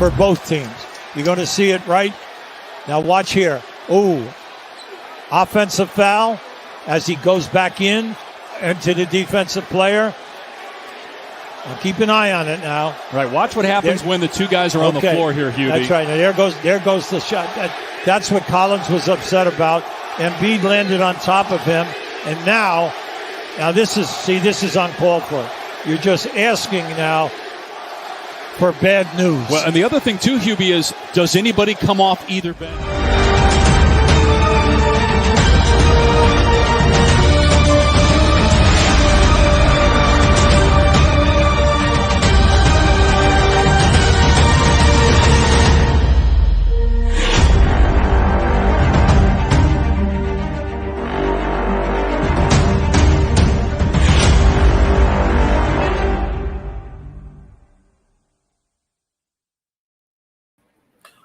for both teams. You're going to see it right. Now watch here. Ooh, offensive foul as he goes back into the defensive player. Now keep an eye on it now. Right, watch what happens when the two guys are on the floor here, Hubie. That's right. Now there goes the shot. That's what Collins was upset about. Embiid landed on top of him, and now this is uncalled for. You're just asking now for bad news. Well, and the other thing too, Hubie, is does anybody come off either bench?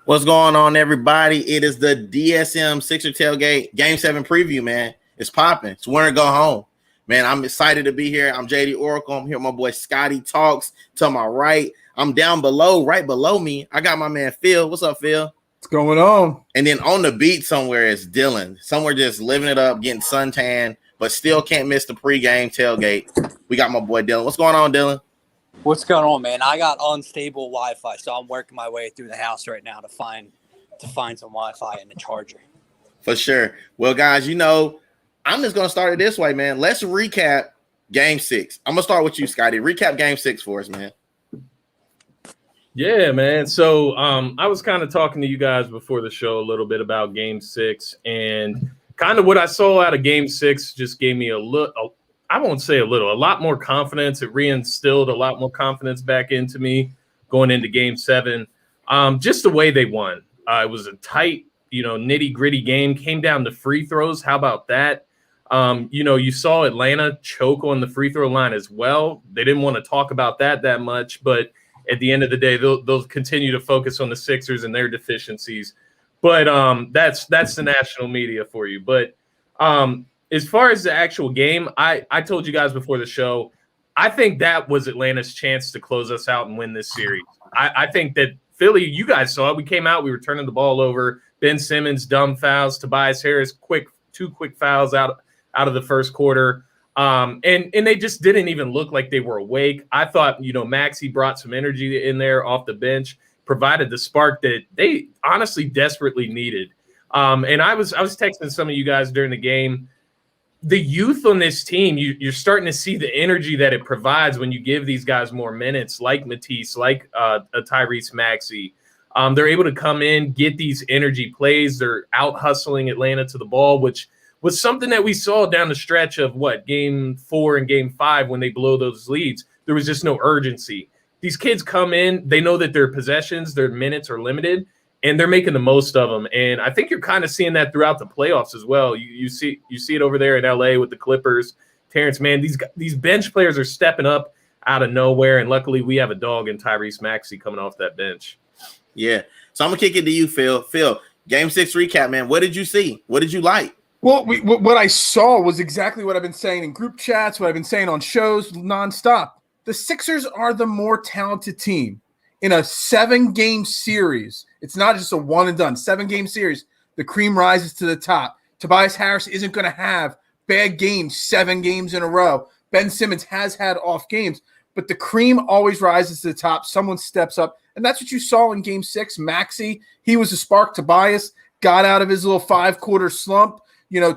What's going on, everybody? It is the DSM Sixer Tailgate Game 7 preview, man. It's popping. It's winner go home. Man, I'm excited to be here. I'm JD Oracle. I'm here with my boy Scotty Talks to my right. I'm down below, right below me. I got my man Phil. What's up, Phil? What's going on? And then on the beat somewhere is Dylan. Somewhere just living it up, getting suntan, but still can't miss the pregame tailgate. We got my boy Dylan. What's going on, Dylan? What's going on, man? I got unstable Wi-Fi, so I'm working my way through the house right now to find some Wi-Fi and a charger. For sure. Well, guys, I'm just going to start it this way, man. Let's recap Game 6. I'm going to start with you, Scotty. Recap Game 6 for us, man. Yeah, man. So I was kind of talking to you guys before the show a little bit about Game 6, and kind of what I saw out of Game 6 just gave me a lot more confidence. It reinstilled a lot more confidence back into me going into Game 7. Just the way they won. It was a tight, nitty-gritty game. Came down to free throws. How about that? You saw Atlanta choke on the free throw line as well. They didn't want to talk about that much, but at the end of the day, they'll continue to focus on the Sixers and their deficiencies. But that's the national media for you. But as far as the actual game, I told you guys before the show, I think that was Atlanta's chance to close us out and win this series. I think that Philly, you guys saw it. We came out, we were turning the ball over. Ben Simmons, dumb fouls. Tobias Harris, two quick fouls out of the first quarter. And they just didn't even look like they were awake. I thought, Maxey brought some energy in there off the bench, provided the spark that they honestly desperately needed. And I was texting some of you guys during the game. The youth on this team, you're starting to see the energy that it provides when you give these guys more minutes, like Matisse, like Tyrese Maxey. They're able to come in, get these energy plays. They're out hustling Atlanta to the ball, which was something that we saw down the stretch of Game 4 and Game 5 when they blow those leads. There was just no urgency. These kids come in, they know that their possessions, their minutes are limited, and they're making the most of them. And I think you're kind of seeing that throughout the playoffs as well. You see it over there in LA with the Clippers. Terrence, man, these bench players are stepping up out of nowhere, and luckily we have a dog in Tyrese Maxey coming off that bench. Yeah. So I'm going to kick it to you, Phil. Phil, Game 6 recap, man. What did you see? What did you like? Well, what I saw was exactly what I've been saying in group chats, what I've been saying on shows nonstop. The Sixers are the more talented team. In a 7-game series, it's not just a one and done, 7-game series, the cream rises to the top. Tobias Harris isn't going to have bad games 7 games in a row. Ben Simmons has had off games, but the cream always rises to the top. Someone steps up, and that's what you saw in Game 6. Maxey, he was a spark. Tobias got out of his little 5-quarter slump,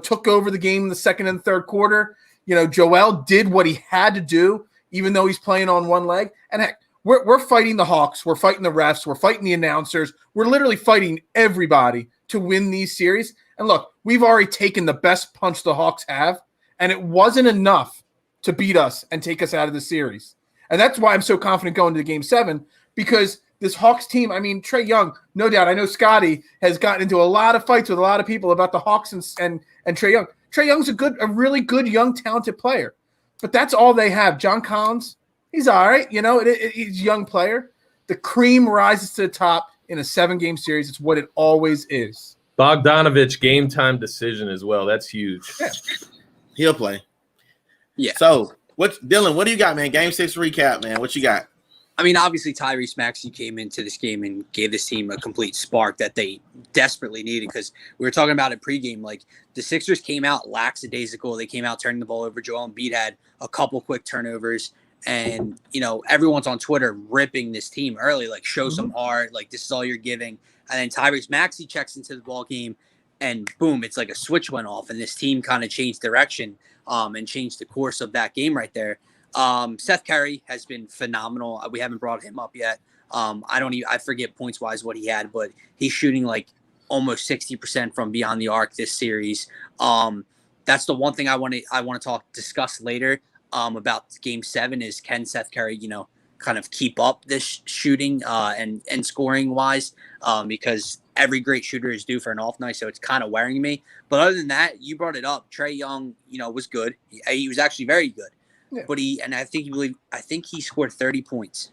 took over the game in the second and third quarter. Joel did what he had to do, even though he's playing on one leg. And heck, we're fighting the Hawks. We're fighting the refs. We're fighting the announcers. We're literally fighting everybody to win these series. And look, we've already taken the best punch the Hawks have, and it wasn't enough to beat us and take us out of the series. And that's why I'm so confident going to Game 7, because this Hawks team, Trae Young, no doubt. I know Scotty has gotten into a lot of fights with a lot of people about the Hawks and Trae Young. Trae Young's a really good, young, talented player. But that's all they have. John Collins, he's all right. He's a young player. The cream rises to the top in a 7-game series. It's what it always is. Bogdanovich game time decision as well. That's huge. Yeah. He'll play. Yeah. So, Dylan, what do you got, man? Game 6 recap, man. What you got? I mean, obviously Tyrese Maxey came into this game and gave this team a complete spark that they desperately needed, because we were talking about it pregame. Like, the Sixers came out lackadaisical. They came out turning the ball over. Joel Embiid had a couple quick turnovers. And, everyone's on Twitter ripping this team early, like, show some heart. Like, this is all you're giving. And then Tyrese Maxey checks into the ball game, and boom, it's like a switch went off. And this team kind of changed direction and changed the course of that game right there. Seth Curry has been phenomenal. We haven't brought him up yet. I forget points wise what he had, but he's shooting like almost 60% from beyond the arc this series. That's the one thing I want to discuss later about Game 7 is, can Seth Curry, kind of keep up this shooting and scoring wise, because every great shooter is due for an off night, so it's kind of wearing me. But other than that, you brought it up. Trae Young, was good. He was actually very good. Yeah. But I think he scored 30 points,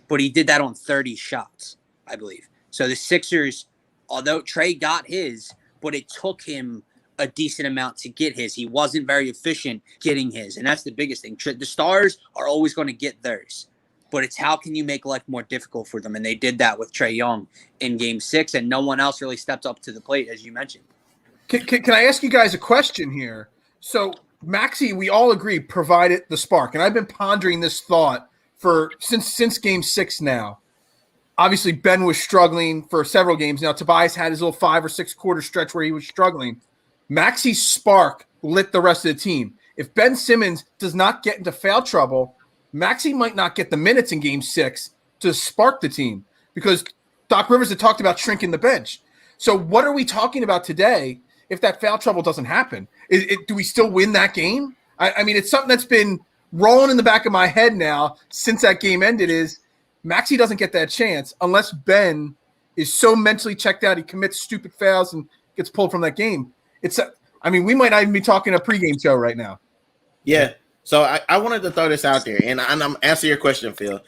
but he did that on 30 shots, I believe. So the Sixers, although Trae got his, but it took him a decent amount to get his. He wasn't very efficient getting his, and that's the biggest thing. The stars are always going to get theirs, but it's how can you make life more difficult for them, and they did that with Trae Young in Game 6, and no one else really stepped up to the plate, as you mentioned. Can I ask you guys a question here? So Maxey, we all agree, provided the spark. And I've been pondering this thought since Game 6 now. Obviously, Ben was struggling for several games. Now, Tobias had his little 5 or 6 quarter stretch where he was struggling. Maxey's spark lit the rest of the team. If Ben Simmons does not get into foul trouble, Maxey might not get the minutes in Game 6 to spark the team, because Doc Rivers had talked about shrinking the bench. So what are we talking about today if that foul trouble doesn't happen? Do we still win that game? I mean, it's something that's been rolling in the back of my head now since that game ended, is Maxey doesn't get that chance unless Ben is so mentally checked out he commits stupid fouls and gets pulled from that game. We might not even be talking a pregame show right now. Yeah. So I wanted to throw this out there, and I'm answering your question, Phil.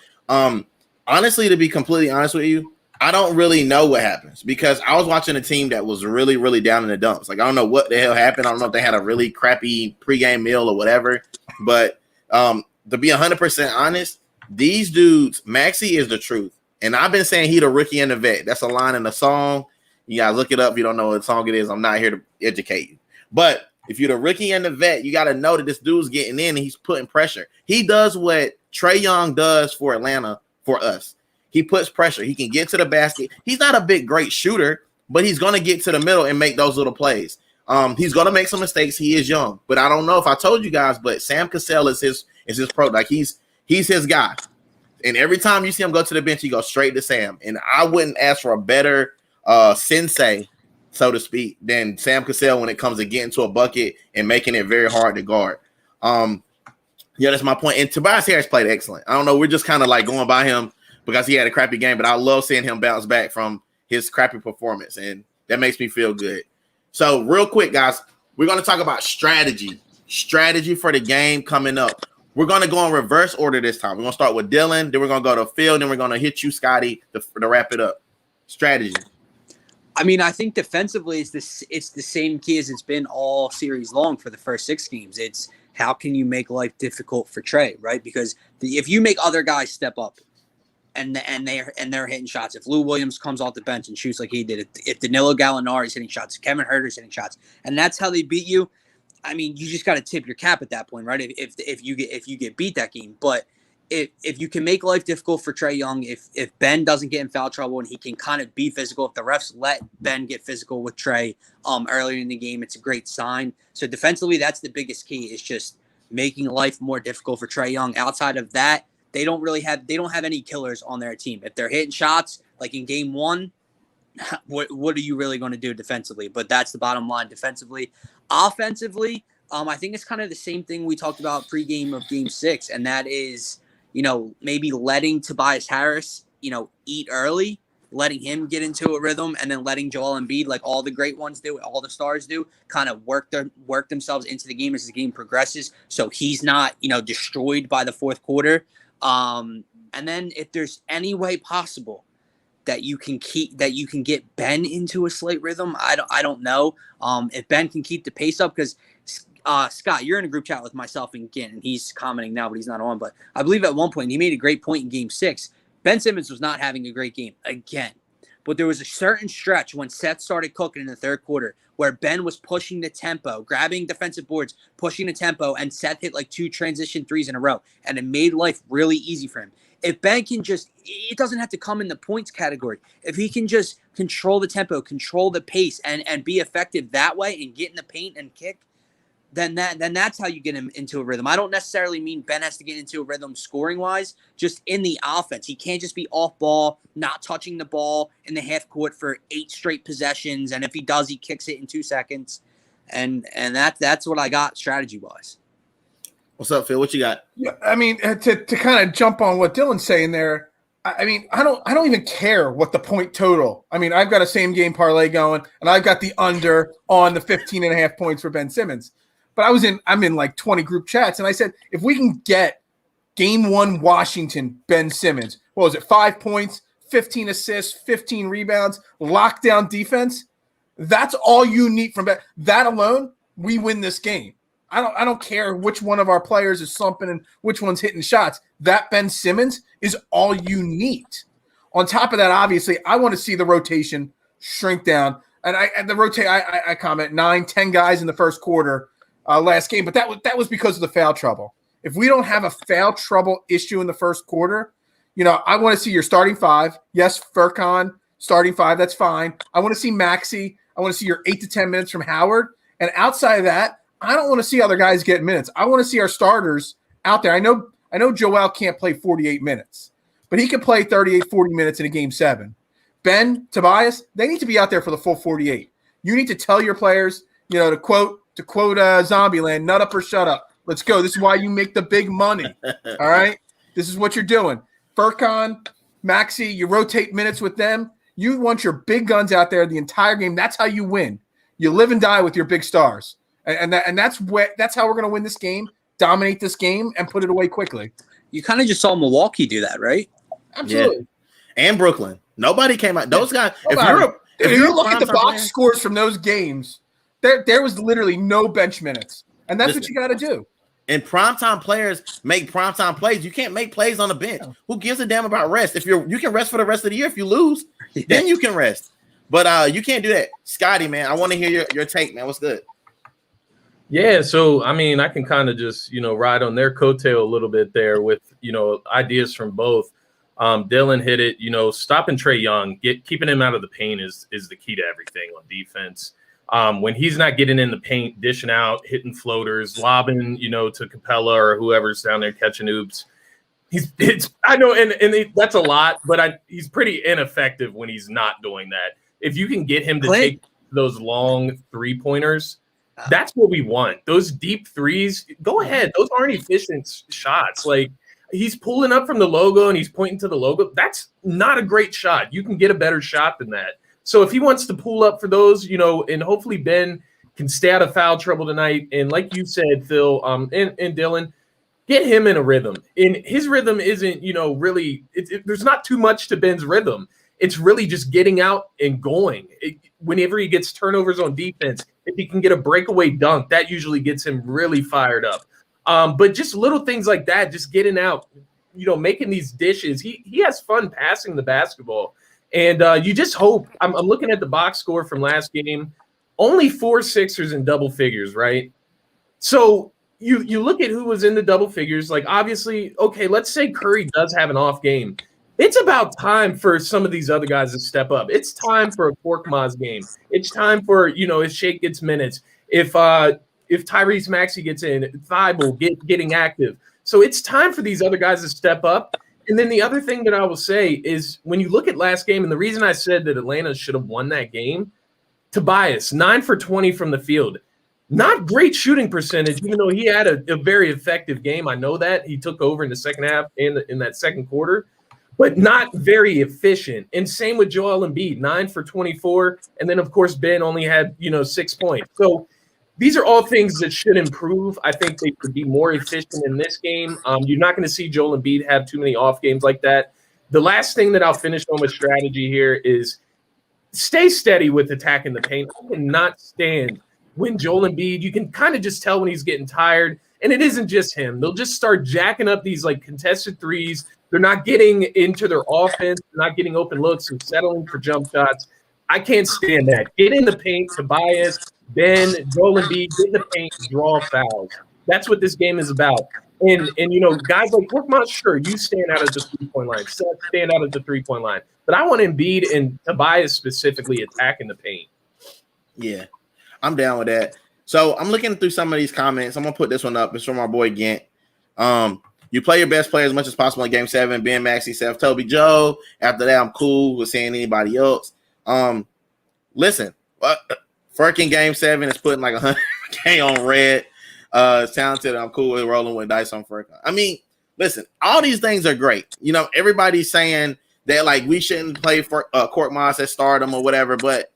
Honestly, to be completely honest with you, I don't really know what happens, because I was watching a team that was really, really down in the dumps. Like, I don't know what the hell happened. I don't know if they had a really crappy pregame meal or whatever. But to be 100% honest, these dudes, Maxey is the truth. And I've been saying he the rookie and the vet. That's a line in the song. You guys look it up if you don't know what song it is. I'm not here to educate you. But if you're the rookie and the vet, you got to know that this dude's getting in and he's putting pressure. He does what Trae Young does for Atlanta for us. He puts pressure. He can get to the basket. He's not a big, great shooter, but he's going to get to the middle and make those little plays. He's going to make some mistakes. He is young, but I don't know if I told you guys, but Sam Cassell is his pro. Like, he's his guy. And every time you see him go to the bench, he goes straight to Sam. And I wouldn't ask for a better sensei, so to speak, than Sam Cassell when it comes to getting to a bucket and making it very hard to guard. Yeah, that's my point. And Tobias Harris played excellent. I don't know. We're just kind of like going by him because he had a crappy game, but I love seeing him bounce back from his crappy performance, and that makes me feel good. So real quick, guys, we're going to talk about strategy for the game coming up. We're going to go in reverse order this time. We're going to start with Dylan, then we're going to go to Phil, then we're going to hit you, Scotty, to wrap it up. Strategy. I mean, I think defensively it's the same key as it's been all series long for the first 6 games. It's how can you make life difficult for Trae, right? Because if you make other guys step up and they're hitting shots, if Lou Williams comes off the bench and shoots like he did, if Danilo Gallinari's hitting shots, Kevin Huerter's hitting shots, and that's how they beat you, I mean, you just got to tip your cap at that point, right? If you get beat that game, but if you can make life difficult for Trae Young, if Ben doesn't get in foul trouble and he can kind of be physical, if the refs let Ben get physical with Trae earlier in the game, it's a great sign. So defensively, that's the biggest key, is just making life more difficult for Trae Young. Outside of that, they don't have any killers on their team. If they're hitting shots like in Game 1, what are you really going to do defensively? But that's the bottom line defensively. Offensively, I think it's kind of the same thing we talked about pregame of Game 6, and that is, maybe letting Tobias Harris, eat early, letting him get into a rhythm, and then letting Joel Embiid, like all the great ones do, all the stars do, kind of work themselves into the game as the game progresses, so he's not, destroyed by the fourth quarter. And then if there's any way possible that you can get Ben into a slate rhythm, I don't know. If Ben can keep the pace up, because Scott, you're in a group chat with myself and Gint, and he's commenting now, but he's not on. But I believe at one point he made a great point in Game 6. Ben Simmons was not having a great game again. But there was a certain stretch when Seth started cooking in the third quarter where Ben was pushing the tempo, grabbing defensive boards, pushing the tempo, and Seth hit like 2 transition threes in a row. And it made life really easy for him. If Ben can just, it doesn't have to come in the points category. If he can just control the tempo, control the pace, and be effective that way and get in the paint and kick, then that's how you get him into a rhythm. I don't necessarily mean Ben has to get into a rhythm scoring-wise, just in the offense. He can't just be off ball, not touching the ball in the half court for 8 straight possessions, and if he does, he kicks it in 2 seconds. And that's what I got strategy-wise. What's up, Phil? What you got? Yeah, I mean, to kind of jump on what Dylan's saying there, I mean, I don't even care what the point total. I mean, I've got a same game parlay going, and I've got the under on the 15.5 points for Ben Simmons. But I'm in like 20 group chats, and I said, if we can get game 1 Washington, Ben Simmons, what was it, 5 points, 15 assists, 15 rebounds, lockdown defense, that's all you need from Ben. That alone, we win this game. I don't care which one of our players is slumping and which one's hitting shots. That Ben Simmons is all you need. On top of that, obviously, I want to see the rotation shrink down. And I comment 9, 10 guys in the first quarter last game, but that was because of the foul trouble. If we don't have a foul trouble issue in the first quarter, I want to see your starting 5. Yes, Furkan, starting 5, that's fine. I want to see Maxey. I want to see your 8 to 10 minutes from Howard. And outside of that, I don't want to see other guys get minutes. I want to see our starters out there. I know Joel can't play 48 minutes, but he can play 38, 40 minutes in a game 7. Ben, Tobias, they need to be out there for the full 48. You need to tell your players, to quote Zombieland, nut up or shut up. Let's go. This is why you make the big money. All right? This is what you're doing. Furkan, Maxey, you rotate minutes with them. You want your big guns out there the entire game. That's how you win. You live and die with your big stars. And that's how we're going to win this game, dominate this game, and put it away quickly. You kind of just saw Milwaukee do that, right? Absolutely. Yeah. And Brooklyn. Nobody came out. Those guys. Nobody. If you look at the box scores from those games, there was literally no bench minutes. And that's what you got to do. And primetime players make primetime plays. You can't make plays on the bench. Who gives a damn about rest? If you can rest for the rest of the year. If you lose, then you can rest. But you can't do that. Scotty, man, I want to hear your take, man. What's good? Yeah, so I mean, I can kind of just ride on their coattail a little bit there with ideas from both. Dylan hit it. Stopping Trae Young, keeping him out of the paint is the key to everything on defense. When he's not getting in the paint, dishing out, hitting floaters, lobbing, to Capella or whoever's down there catching oops. I know, and that's a lot, but he's pretty ineffective when he's not doing that. If you can get him to take those long 3-pointers. That's what we want. Those deep threes, go ahead. Those aren't efficient shots. Like, he's pulling up from the logo and he's pointing to the logo. That's not a great shot. You can get a better shot than that. So if he wants to pull up for those, and hopefully Ben can stay out of foul trouble tonight. And like you said, Phil, and Dylan, get him in a rhythm. And his rhythm isn't, really there's not too much to Ben's rhythm. It's really just getting out and going. Whenever he gets turnovers on defense, if he can get a breakaway dunk, that usually gets him really fired up. But just little things like that, just getting out, making these dishes. He has fun passing the basketball. And you just hope. I'm looking at the box score from last game. Only 4 Sixers in double figures, right? So you look at who was in the double figures. Like, obviously, okay, let's say Curry does have an off game. It's about time for some of these other guys to step up. It's time for a Korkmaz game. It's time for, if Shake gets minutes, if Tyrese Maxey gets in, Thibault getting active. So it's time for these other guys to step up. And then the other thing that I will say is when you look at last game, and the reason I said that Atlanta should have won that game, Tobias, 9 for 20 from the field. Not great shooting percentage, even though he had a very effective game. I know that. He took over in the second half and in that second quarter. But not very efficient. And same with Joel Embiid, 9 for 24. And then, of course, Ben only had, 6 points. So these are all things that should improve. I think they could be more efficient in this game. You're not going to see Joel Embiid have too many off games like that. The last thing that I'll finish on with strategy here is stay steady with attacking the paint. I cannot stand when Joel Embiid, you can kind of just tell when he's getting tired. And it isn't just him. They'll just start jacking up these contested threes, They're not getting into their offense. They're not getting open looks and settling for jump shots. I can't stand that. Get in the paint, Tobias, Ben, Joel Embiid, get in the paint, draw fouls. That's what this game is about. And guys like Korkmaz, sure, you stand out at the three-point line. Seth, stand out at the three-point line. But I want Embiid and Tobias specifically attacking the paint. Yeah, I'm down with that. So I'm looking through some of these comments. I'm going to put this one up. It's from our boy Gant. You play your best player as much as possible in Game 7. Ben, Maxey, Seth, Toby, Joe. After that, I'm cool with saying anybody else. Listen, Furk in Game 7 is putting like 100K on red. It's talented. I'm cool with rolling with dice on Furk. I mean, listen, all these things are great. Everybody's saying that like we shouldn't play for Korkmaz at stardom or whatever. But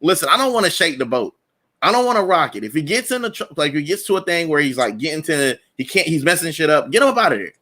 listen, I don't want to shake the boat. I don't want to rock it. If he gets if he gets to a thing where he's like he's messing shit up, get him up out of here.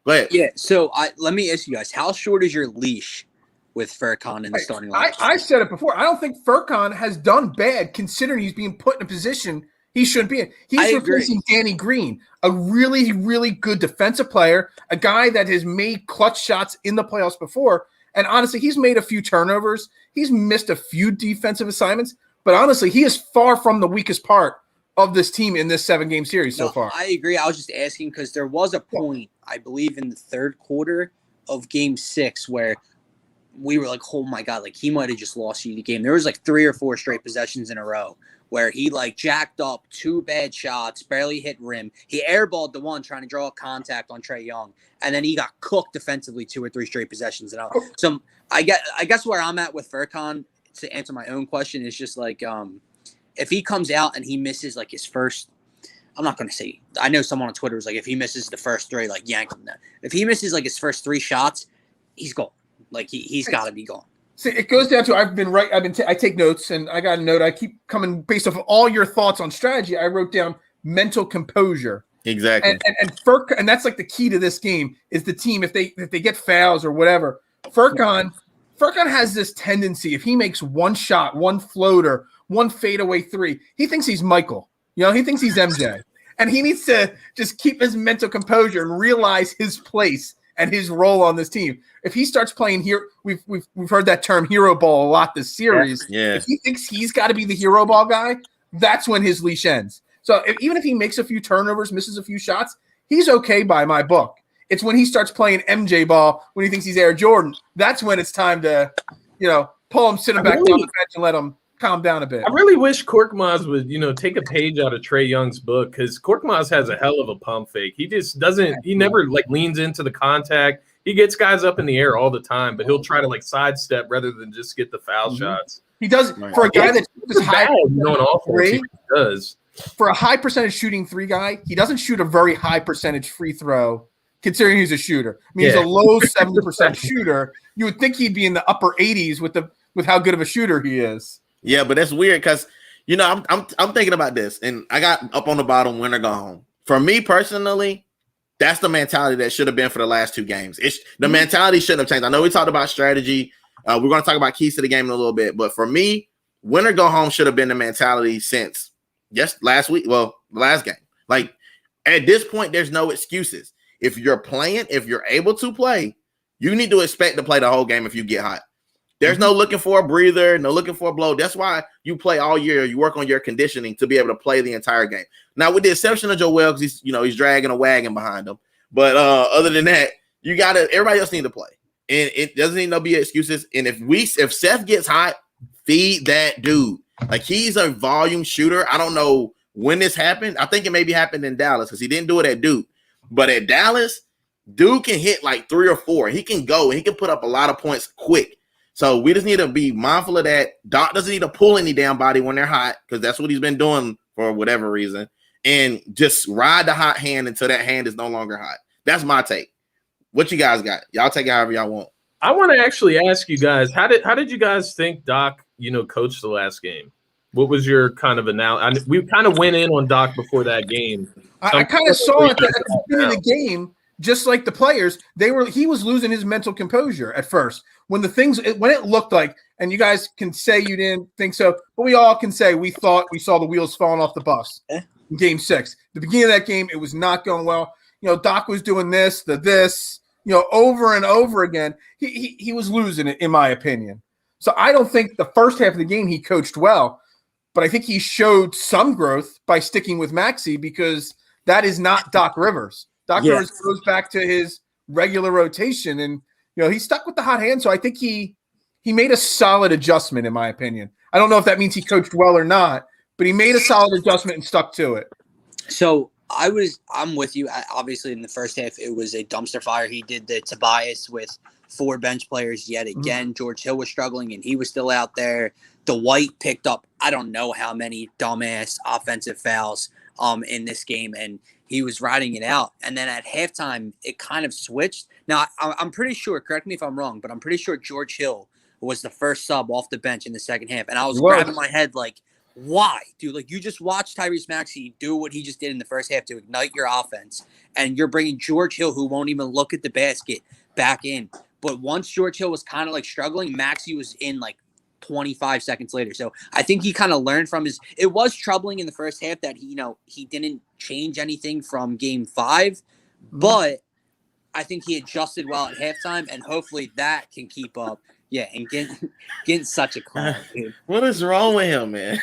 Go ahead. Yeah. So let me ask you guys, how short is your leash with Furkan in the starting line? I said it before. I don't think Furkan has done bad considering he's being put in a position he shouldn't be in. He's replacing Danny Green, a really, really good defensive player, a guy that has made clutch shots in the playoffs before. And honestly, he's made a few turnovers. He's missed a few defensive assignments. But honestly, he is far from the weakest part of this team in this 7-game series so far. I agree. I was just asking because there was a point, I believe, in the third quarter of Game 6 where we were like, oh, my God, like he might have just lost you the game. There was like 3 or 4 straight possessions in a row where he like jacked up 2 bad shots, barely hit rim. He airballed the one trying to draw a contact on Trae Young, and then he got cooked defensively 2 or 3 straight possessions. So I guess where I'm at with Furkan, to answer my own question, is just like if he comes out and he misses like his first, I'm not going to say, I know someone on Twitter was like, if he misses the first 3, like yank him. If he misses like his first 3 shots, he's gone. Like he's got to be gone. See, it goes down to I take notes, and I got a note. I keep coming based off of all your thoughts on strategy. I wrote down mental composure. Exactly. And that's like the key to this game is the team if they get fouls or whatever. Furkan has this tendency, if he makes one shot, one floater, one fadeaway 3, he thinks he's Michael. He thinks he's MJ. And he needs to just keep his mental composure and realize his place and his role on this team. If he starts playing here, we've heard that term hero ball a lot this series. Yeah. If he thinks he's got to be the hero ball guy, that's when his leash ends. So even if he makes a few turnovers, misses a few shots, he's okay by my book. It's when he starts playing MJ ball, when he thinks he's Air Jordan, that's when it's time to, pull him, sit him back down the bench and let him calm down a bit. I really wish Korkmaz would, take a page out of Trae Young's book, because Korkmaz has a hell of a pump fake. He just doesn't – he never, leans into the contact. He gets guys up in the air all the time, but he'll try to, sidestep rather than just get the foul shots. He does – for a guy that's high he does. For a high percentage shooting 3 guy, he doesn't shoot a very high percentage free throw considering he's a shooter. I mean, he's a low 70% shooter. You would think he'd be in the upper 80s with how good of a shooter he is. Yeah, but that's weird because I'm thinking about this, and I got up on the bottom, win or go home. For me personally, that's the mentality that should have been for the last 2 games. The mentality shouldn't have changed. I know we talked about strategy. We're going to talk about keys to the game in a little bit, but for me, win or go home should have been the mentality since last week. Well, the last game. Like at this point, there's no excuses. If you're playing, if you're able to play, you need to expect to play the whole game if you get hot. There's no looking for a breather, no looking for a blow. That's why you play all year. You work on your conditioning to be able to play the entire game. Now, with the exception of Joel, because he's dragging a wagon behind him. But other than that, everybody else need to play. And it doesn't need to be excuses. And if Seth gets hot, feed that dude. Like he's a volume shooter. I don't know when this happened. I think it maybe happened in Dallas because he didn't do it at Duke. But at Dallas, dude can hit like 3 or 4. He can go and he can put up a lot of points quick. So we just need to be mindful of that. Doc doesn't need to pull any damn body when they're hot because that's what he's been doing for whatever reason. And just ride the hot hand until that hand is no longer hot. That's my take. What you guys got? Y'all take it however y'all want. I want to actually ask you guys, how did you guys think Doc, coached the last game? What was your kind of analysis? We kind of went in on Doc before that game. I kind of saw it at the beginning of the game, just like the players, he was losing his mental composure at first. When it looked like, and you guys can say you didn't think so, but we all can say we thought we saw the wheels falling off the bus in Game 6. The beginning of that game, it was not going well. Doc was doing this, over and over again, he was losing it, in my opinion. So I don't think the first half of the game he coached well, but I think he showed some growth by sticking with Maxey because that is not Doc Rivers. Doc Rivers goes back to his regular rotation, and he stuck with the hot hand. So I think he made a solid adjustment, in my opinion. I don't know if that means he coached well or not, but he made a solid adjustment and stuck to it. So I'm with you. Obviously, in the first half, it was a dumpster fire. He did the Tobias with 4 bench players yet again. Mm-hmm. George Hill was struggling, and he was still out there. Dwight picked up I don't know how many dumbass offensive fouls in this game, and he was riding it out. And then at halftime, it kind of switched. Now, I'm pretty sure, correct me if I'm wrong, but I'm pretty sure George Hill was the first sub off the bench in the second half. And I was grabbing my head like, why? Dude, like you just watched Tyrese Maxey do what he just did in the first half to ignite your offense. And you're bringing George Hill, who won't even look at the basket, back in. But once George Hill was kind of like struggling, Maxey was in like 25 seconds later. So I think he kind of learned from his – it was troubling in the first half that he didn't change anything from game 5. But I think he adjusted well at halftime, and hopefully that can keep up. Yeah, and getting such a clown, dude. What is wrong with him, man?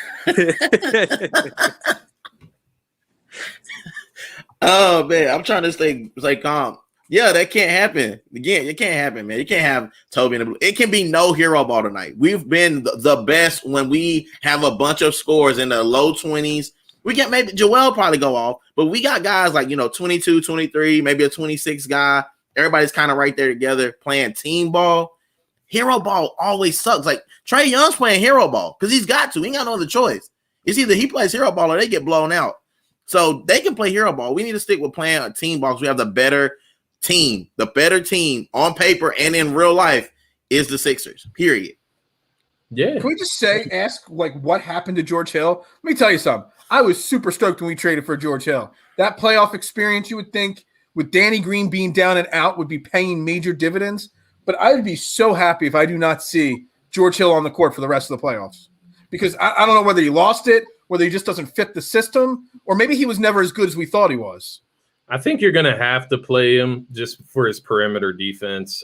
Oh, man, I'm trying to stay calm. Yeah, that can't happen. Again, it can't happen, man. You can't have Toby in the blue. It can be no hero ball tonight. We've been the best when we have a bunch of scores in the low 20s. We get maybe Joel probably go off, but we got guys like, 22, 23, maybe a 26 guy. Everybody's kind of right there together playing team ball. Hero ball always sucks. Like Trae Young's playing hero ball because he's got to. He ain't got no other choice. It's either he plays hero ball or they get blown out. So they can play hero ball. We need to stick with playing a team ball because we have the better team. The better team on paper and in real life is the Sixers, period. Yeah. Can we just ask what happened to George Hill? Let me tell you something. I was super stoked when we traded for George Hill. That playoff experience, you would think, with Danny Green being down and out, would be paying major dividends. But I would be so happy if I do not see George Hill on the court for the rest of the playoffs. Because I don't know whether he lost it, whether he just doesn't fit the system, or maybe he was never as good as we thought he was. I think you're going to have to play him just for his perimeter defense.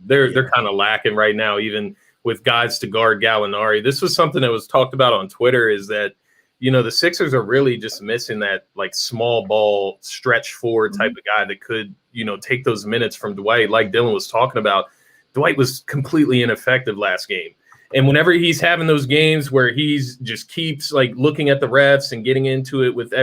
They're kind of lacking right now, even with guys to guard Gallinari. This was something that was talked about on Twitter is that, the Sixers are really just missing that like small ball stretch forward type of guy that could, take those minutes from Dwight. Like Dylan was talking about, Dwight was completely ineffective last game. And whenever he's having those games where he's just keeps like looking at the refs and getting into it with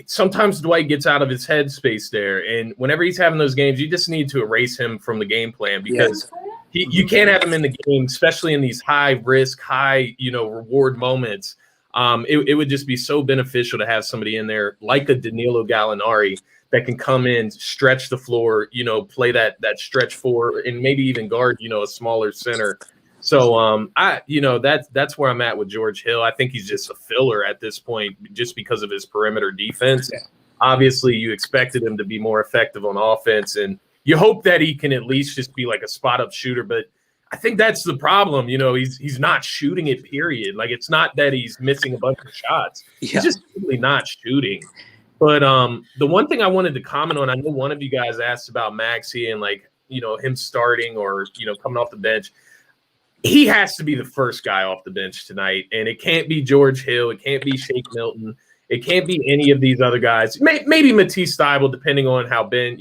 sometimes Dwight gets out of his headspace there. And whenever he's having those games, you just need to erase him from the game plan because you can't have him in the game, especially in these high risk, high, reward moments. It would just be so beneficial to have somebody in there like a Danilo Gallinari that can come in, stretch the floor, play that stretch four and maybe even guard, a smaller center. So that's where I'm at with George Hill. I think he's just a filler at this point just because of his perimeter defense. Yeah. Obviously, you expected him to be more effective on offense, and you hope that he can at least just be like a spot-up shooter. But I think that's the problem. He's not shooting it, period. Like, it's not that he's missing a bunch of shots. Yeah. He's just really not shooting. But the one thing I wanted to comment on, I know one of you guys asked about Maxey and, him starting or, coming off the bench. He has to be the first guy off the bench tonight, and it can't be George Hill. It can't be Shake Milton. It can't be any of these other guys. Maybe Matisse Thybulle, depending on how Ben,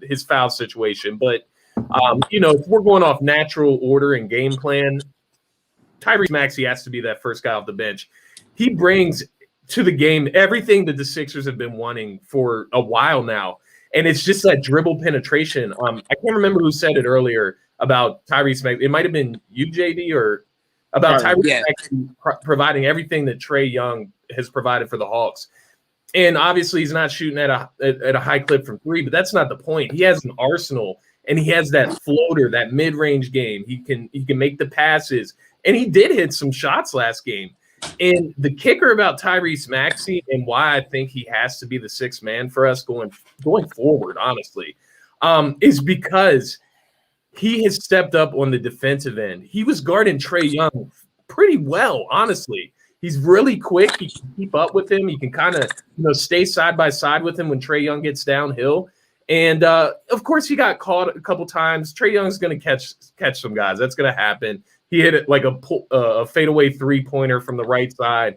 his foul situation. But, if we're going off natural order and game plan, Tyrese Maxey has to be that first guy off the bench. He brings to the game everything that the Sixers have been wanting for a while now, and it's just that dribble penetration. I can't remember who said it earlier about Tyrese Maxey. It might have been you, JD, or about Tyrese Maxey providing everything that Trae Young has provided for the Hawks. And obviously he's not shooting at a high clip from 3, but that's not the point. He has an arsenal, and he has that floater, that mid-range game. He can make the passes, and he did hit some shots last game. And the kicker about Tyrese Maxey and why I think he has to be the sixth man for us going forward, honestly, is because he has stepped up on the defensive end. He was guarding Trae Young pretty well, honestly. He's really quick. He can keep up with him. He can kind of, stay side by side with him when Trae Young gets downhill. And of course, he got caught a couple times. Trae Young's going to catch some guys. That's going to happen. He hit it like a fadeaway 3-pointer from the right side.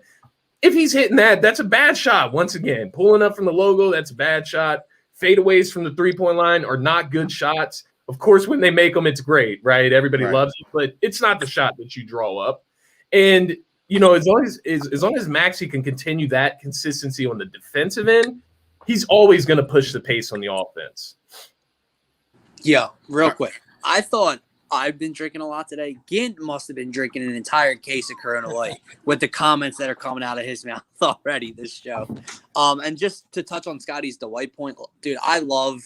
If he's hitting that, that's a bad shot. Once again, pulling up from the logo, that's a bad shot. Fadeaways from the 3-point line are not good shots. Of course, when they make them, it's great, right? Everybody loves it, but it's not the shot that you draw up. And as long as Maxey can continue that consistency on the defensive end, he's always going to push the pace on the offense. Yeah, real quick. I thought I've been drinking a lot today. Gint must have been drinking an entire case of Corona Light with the comments that are coming out of his mouth already this show. And just to touch on Scotty's Dwight point, dude, I love,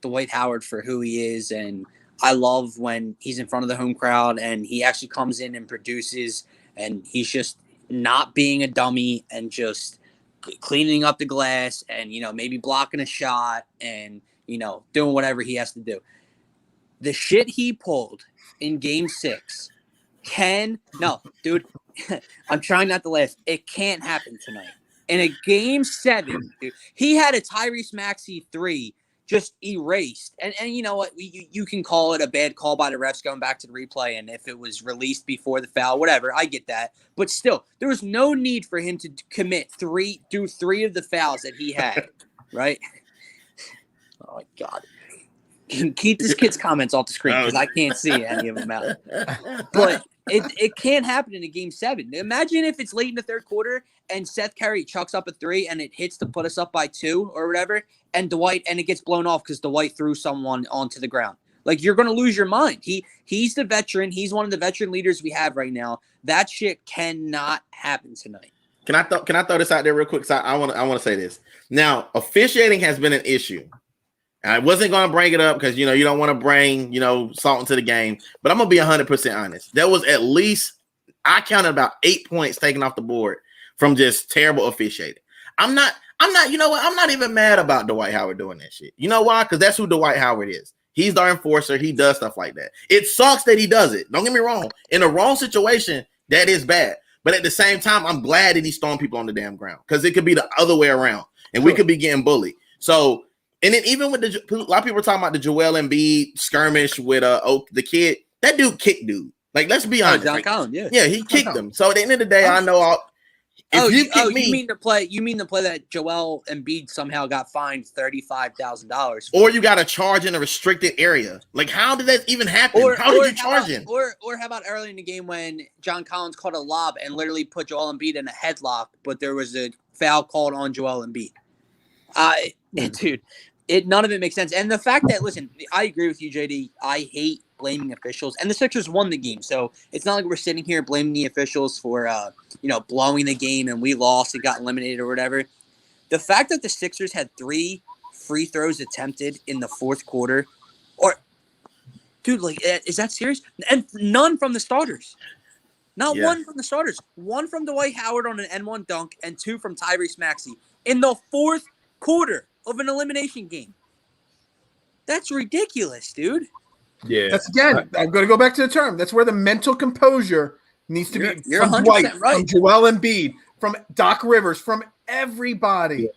Dwight Howard for who he is. And I love when he's in front of the home crowd and he actually comes in and produces and he's just not being a dummy and just cleaning up the glass and, maybe blocking a shot and, doing whatever he has to do. The shit he pulled in game 6 dude, I'm trying not to laugh. It can't happen tonight. In a game 7, dude, he had a Tyrese Maxey 3 just erased. And you know what? You can call it a bad call by the refs going back to the replay. And if it was released before the foul, whatever, I get that. But still, there was no need for him to do 3 of the fouls that he had, right? Oh, my God. Keep this kid's comments off the screen because I can't see any of them out. But it can't happen in a game 7. Imagine if it's late in the third quarter and Seth Curry chucks up a 3 and it hits to put us up by 2 or whatever, and it gets blown off because Dwight threw someone onto the ground. Like, you're going to lose your mind. He's the veteran. He's one of the veteran leaders we have right now. That shit cannot happen tonight. Can I throw this out there real quick? 'Cause I want to say this. Now, officiating has been an issue. I wasn't going to bring it up because, you don't want to bring, salt into the game. But I'm going to be 100% honest. There was at least, I counted about 8 points taken off the board from just terrible officiating. I'm not, you know what? I'm not even mad about Dwight Howard doing that shit. You know why? Because that's who Dwight Howard is. He's the enforcer. He does stuff like that. It sucks that he does it. Don't get me wrong. In the wrong situation, that is bad. But at the same time, I'm glad that he's throwing people on the damn ground because it could be the other way around. And we could be getting bullied. So, and then even with a lot of people are talking about the Joel Embiid skirmish with the kid. That dude kicked dude. Like, let's be honest. John Collins, yeah. Yeah, he kicked him. So at the end of the day, I know you mean the play that Joel Embiid somehow got fined $35,000 or you got a charge in a restricted area. Like, how did that even happen? How did you charge him? Or how about early in the game when John Collins caught a lob and literally put Joel Embiid in a headlock, but there was a foul called on Joel Embiid. Dude, none of it makes sense. And the fact that, listen, I agree with you, JD. I hate blaming officials. And the Sixers won the game. So it's not like we're sitting here blaming the officials for, blowing the game and we lost and got eliminated or whatever. The fact that the Sixers had 3 free throws attempted in the fourth quarter, dude, like, is that serious? And none from the starters. Not one from the starters. 1 from Dwight Howard on an N1 dunk and 2 from Tyrese Maxey in the fourth quarter of an elimination game. That's ridiculous, dude. Yeah. That's, again, I'm going to go back to the term. That's where the mental composure needs to be. You're from 100% Dwight, right. from Joel Embiid, from Doc Rivers, from everybody. Yeah.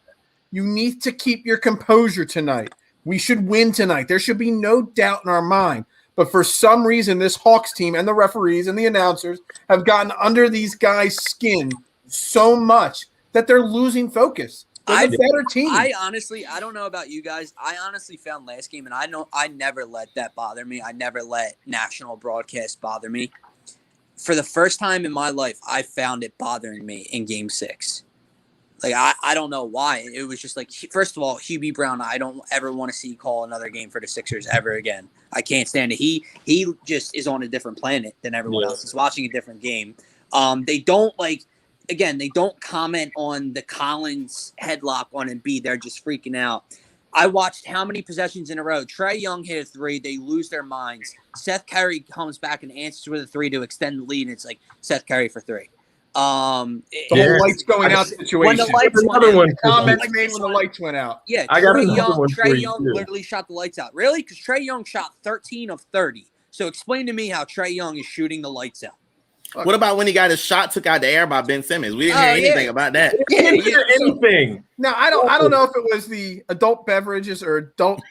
You need to keep your composure tonight. We should win tonight. There should be no doubt in our mind. But for some reason, this Hawks team and the referees and the announcers have gotten under these guys' skin so much that they're losing focus. They're a better team. I don't know about you guys. I honestly found last game, and I never let that bother me. I never let national broadcast bother me. For the first time in my life, I found it bothering me in game 6. Like, I don't know why. It was just like, first of all, Hubie Brown, I don't ever want to see call another game for the Sixers ever again. I can't stand it. He just is on a different planet than everyone else. He's watching a different game. They don't comment on the Collins headlock on Embiid. They're just freaking out. I watched how many possessions in a row. Trae Young hit a 3. They lose their minds. Seth Curry comes back and answers with a 3 to extend the lead, and it's like Seth Curry for 3. The whole lights going out situation. When the lights went out. Comments made when the lights went out. Yeah, Trae Young literally shot the lights out. Really? Because Trae Young shot 13 of 30. So explain to me how Trae Young is shooting the lights out. What about when he got his shot took out the air by Ben Simmons? We didn't hear anything about that. Didn't hear anything. Now I don't know if it was the adult beverages or adult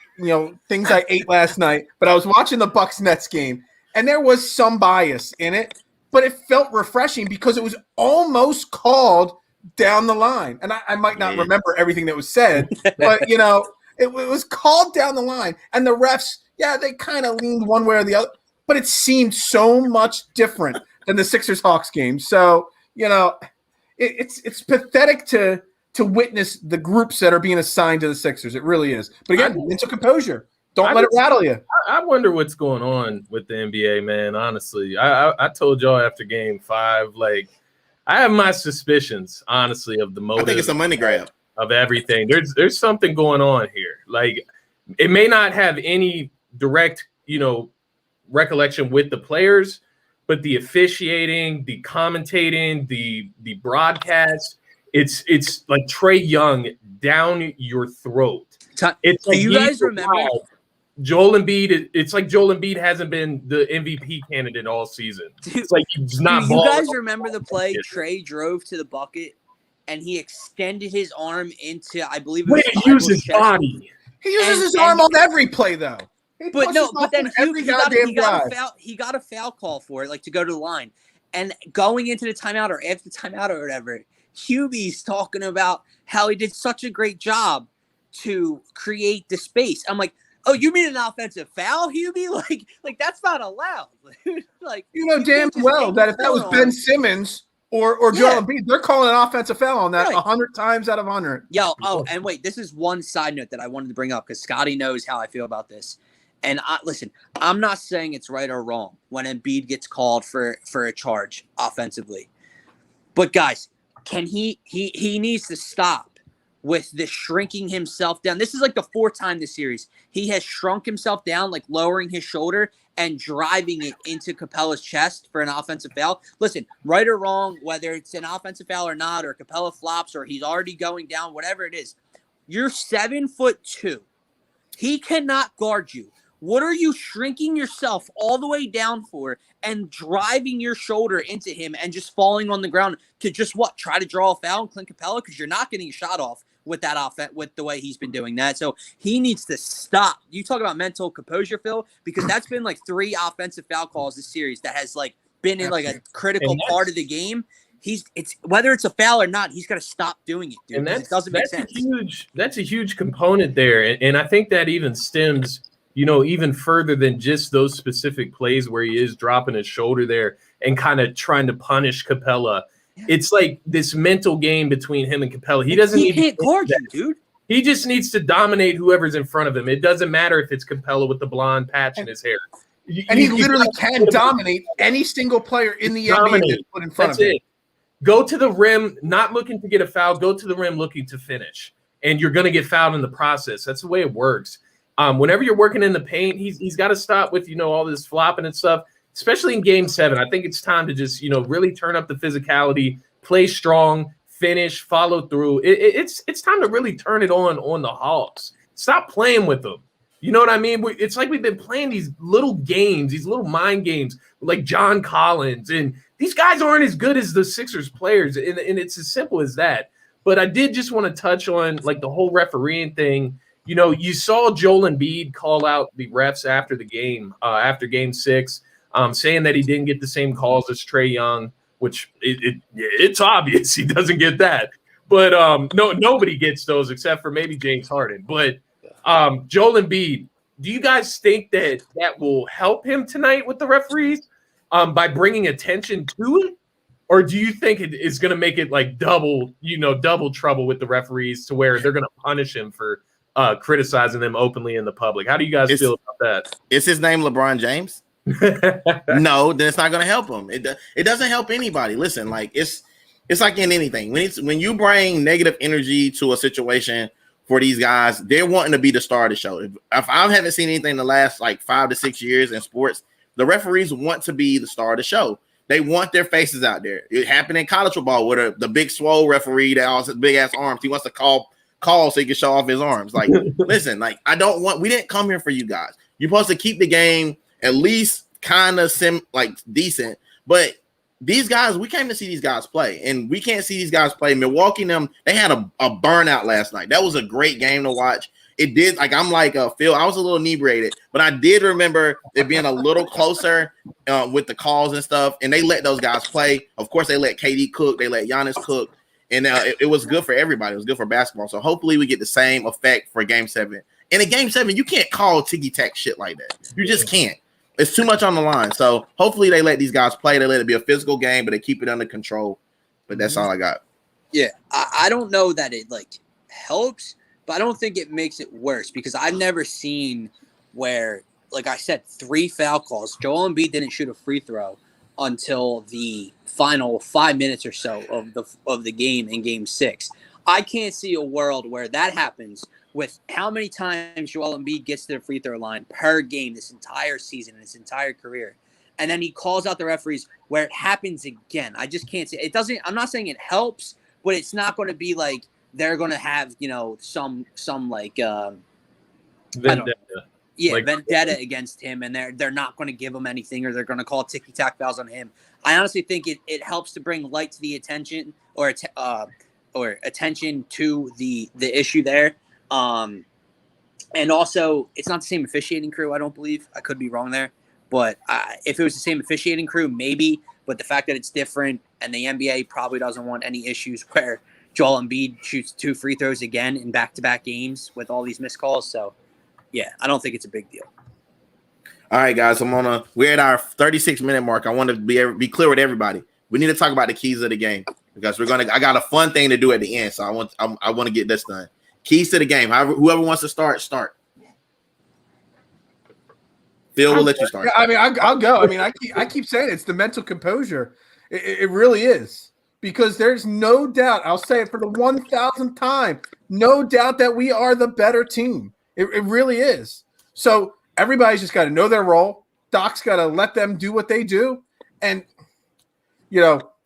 things I ate last night, but I was watching the Bucks Nets game and there was some bias in it, but it felt refreshing because it was almost called down the line. And I might not remember everything that was said, but it was called down the line, and the refs, they kind of leaned one way or the other, but it seemed so much different than the Sixers-Hawks game. So, it's pathetic to witness the groups that are being assigned to the Sixers. It really is. But again, mental composure. Don't let it rattle you. I wonder what's going on with the NBA, man, honestly. I told y'all after game 5, like, I have my suspicions, honestly, of the motive. I think it's a money grab. Of everything. There's something going on here. Like, it may not have any direct, recollection with the players, but the officiating, the commentating, the broadcast, it's like Trae Young down your throat. It's like, do you guys remember Joel Embiid? It's like Joel Embiid hasn't been the MVP candidate all season. It's like he's not. Do you guys remember the play Trae drove to the bucket and he extended his arm into, I believe it was he used his body. He uses his arm on every play, though. But then he got a foul call for it, like to go to the line. And going into the timeout or after the timeout or whatever, Hubie's talking about how he did such a great job to create the space. I'm like, oh, you mean an offensive foul, Hubie? Like that's not allowed. Like, damn well that if that was Ben Simmons or Joel Embiid, they're calling an offensive foul on that 100 times out of 100. And wait, this is one side note that I wanted to bring up because Scotty knows how I feel about this. And listen, I'm not saying it's right or wrong when Embiid gets called for a charge offensively. But guys, he needs to stop with the shrinking himself down. This is like the 4th time this series. He has shrunk himself down, like lowering his shoulder and driving it into Capella's chest for an offensive foul. Listen, right or wrong, whether it's an offensive foul or not, or Capella flops, or he's already going down, whatever it is, you're 7'2". He cannot guard you. What are you shrinking yourself all the way down for and driving your shoulder into him and just falling on the ground to just try to draw a foul on Clint Capella? Because you're not getting a shot off with that offense, with the way he's been doing that. So he needs to stop. You talk about mental composure, Phil, because that's been like 3 offensive foul calls this series that has like been in like a critical part of the game. It's whether it's a foul or not, he's got to stop doing it, dude. And it doesn't make sense. That's a huge component there. And I think that even stems, even further than just those specific plays where he is dropping his shoulder there and kind of trying to punish Capella. Yeah. It's like this mental game between him and Capella. He can't guard you, dude. He just needs to dominate whoever's in front of him. It doesn't matter if it's Capella with the blonde patch in his hair. And he literally can dominate any single player in the NBA that's put in front of him. Go to the rim, not looking to get a foul. Go to the rim looking to finish. And you're going to get fouled in the process. That's the way it works. Whenever you're working in the paint, he's got to stop with, all this flopping and stuff, especially in game 7. I think it's time to just, really turn up the physicality, play strong, finish, follow through. It's time to really turn it on the Hawks. Stop playing with them. You know what I mean? It's like we've been playing these little games, these little mind games, like John Collins. And these guys aren't as good as the Sixers players. And it's as simple as that. But I did just want to touch on, like, the whole refereeing thing. You saw Joel Embiid call out the refs after the game, after game 6, saying that he didn't get the same calls as Trae Young, which it's obvious he doesn't get that. But nobody gets those except for maybe James Harden. But Joel Embiid, do you guys think that will help him tonight with the referees by bringing attention to it? Or do you think it is going to make it like double trouble with the referees to where they're going to punish him for criticizing them openly in the public? How do you guys feel about that? Is his name LeBron James? No, then it's not going to help him. It doesn't help anybody. Listen, like it's like in anything. When you bring negative energy to a situation for these guys, they're wanting to be the star of the show. If I haven't seen anything in the last like 5 to 6 years in sports, the referees want to be the star of the show. They want their faces out there. It happened in college football with the big swole referee that has big ass arms. He wants to call so he can show off his arms. Like, listen, like we didn't come here for you guys. You're supposed to keep the game at least kind of decent, but these guys, we came to see these guys play, and we can't see these guys play. Milwaukee and them, they had a burnout last night. That was a great game to watch. It did, like, I'm like Phil, I was a little inebriated, but I did remember it being a little closer with the calls and stuff, and they let those guys play. Of course, they let KD cook, they let Giannis cook, and it was good for everybody. It was good for basketball. So hopefully we get the same effect for Game 7. And in Game 7, you can't call ticky-tack shit like that. You just can't. It's too much on the line. So hopefully they let these guys play. They let it be a physical game, but they keep it under control. But that's all I got. Yeah, I don't know that it like helps, but I don't think it makes it worse because I've never seen where, like I said, 3 foul calls. Joel Embiid didn't shoot a free throw until the final 5 minutes or so of the game in Game 6. I can't see a world where that happens with how many times Joel Embiid gets to the free throw line per game this entire season, his entire career. And then he calls out the referees where it happens again. I just can't see it. Doesn't, I'm not saying it helps, but it's not going to be like they're going to have, you know, some like Vendetta. Vendetta against him, and they're not going to give him anything, or they're going to call ticky-tack fouls on him. I honestly think it helps to bring light to the attention or attention to the issue there. And also, it's not the same officiating crew, I don't believe. I could be wrong there. But if it was the same officiating crew, maybe. But the fact that it's different, and the NBA probably doesn't want any issues where Joel Embiid shoots 2 free throws again in back-to-back games with all these missed calls. So, yeah, I don't think it's a big deal. All right, guys, we're at our 36-minute mark. I want to be clear with everybody. We need to talk about the keys of the game because I got a fun thing to do at the end. So I want to get this done. Keys to the game. Whoever wants to start. Phil, we'll let you start. I mean, I'll go. I mean, I keep saying it's the mental composure. It really is, because there's no doubt. I'll say it for the 1,000th time. No doubt that we are the better team. It really is. So everybody's just got to know their role. Doc's got to let them do what they do, and